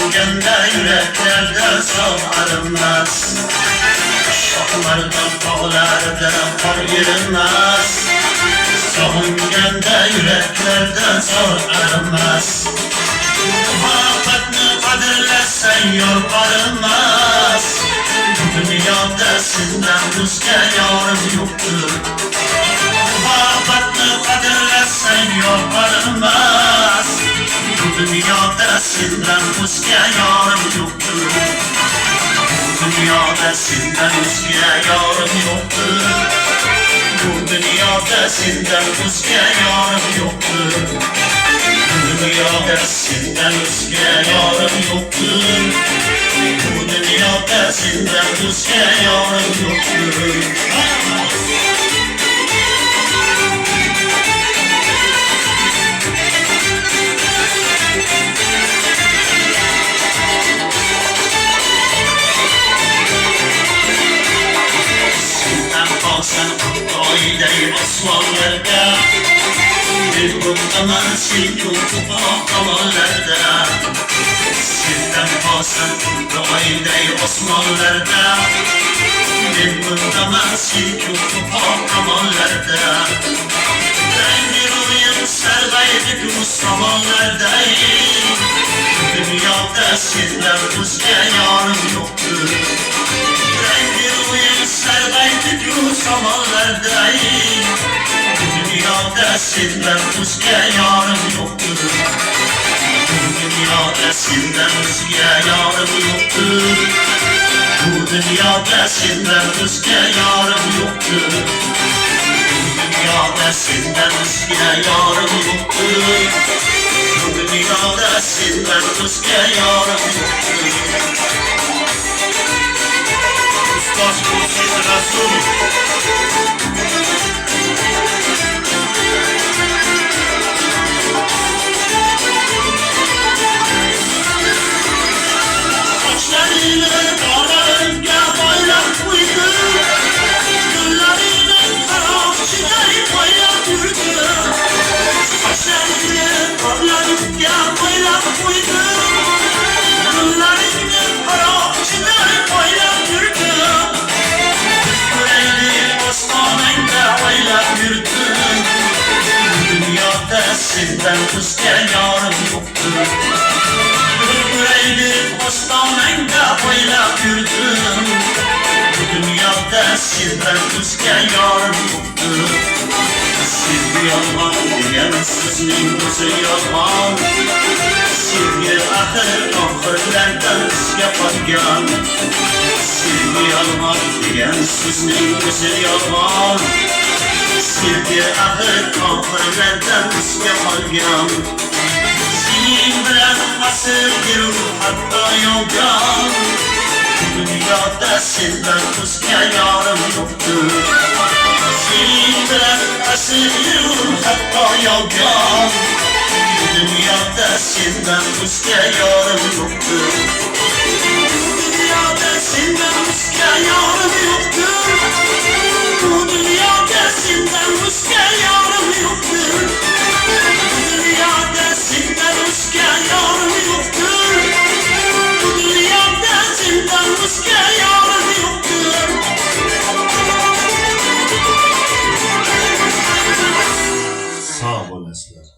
Sog'inganda yüreklerden soğuk arınmaz. Şahlardan dağlarda kar yerinmez. Sog'inganda yüreklerden soğuk arınmaz. Muhabbetni qadrlasan yor arınmaz. Dünyada senden o'zga yorim yo'qdir. Muhabbetni qadrlasan yor arınmaz. Dünyada senden o'zga yorim yo'qdir. Dünyada senden o'zga yorim yo'qdir. Bu dünyada senden o'zga yorim yo'qdir. Dünyada senden o'zga yorim yo'qdir. Bu dünyada senden o'zga yorim yo'qdir. Sen Xitoydagi osmonlarda, men bundaman sen ko'proq tomonlarda. Sendan qolsan Xitoydagi osmonlarda, men bundaman sen ko'proq tomonlarda. Rengi ro'yim sarg'aydi tomonlarda. Dunyoda sendan o'zga yorim yo'qdir. Rengi ro'yim sarg'aydi tomonlarda. Dünyada senden o'zga yorim yo'qdir. Dünyada senden o'zga yorim yo'qdir. Bu dünyada senden o'zga yorim yo'qdir. Dünyada senden o'zga yorim yo'qdir. Bu dünyada senden o'zga yorim yo'qdir. Ustoz bo'lsin rasul. Senden o'zga yorim yo'qdir. Yüreğli ostonangda o'ylab yurdim. Bu dunyoda senden o'zga yorim yo'qdir. Sevgi yolg'on degan so'zning o'zi yolg'on. Sevgi axir oxirlardan bizga qolgan. Sevgi yolg'on degan so'zning o'zi yolg'on. Sevgi axir oxirlardan bizga qolgan. Senin bilan asr yurur hatto yolg'on. Dünyada senden o'zga yorim yo'qdir. Senin bilan asr yurur hatto yolg'on. Dünyada senden o'zga yorim yo'qdir. Dünyada senden o'zga yorim yo'qdir. Bu dünyada senden o'zga yorim yo'qdir. Dünyada senden o'zga yorim yo'qdir. Bu dünyada senden o'zga yorim yo'qdir. Sağ olasizlar.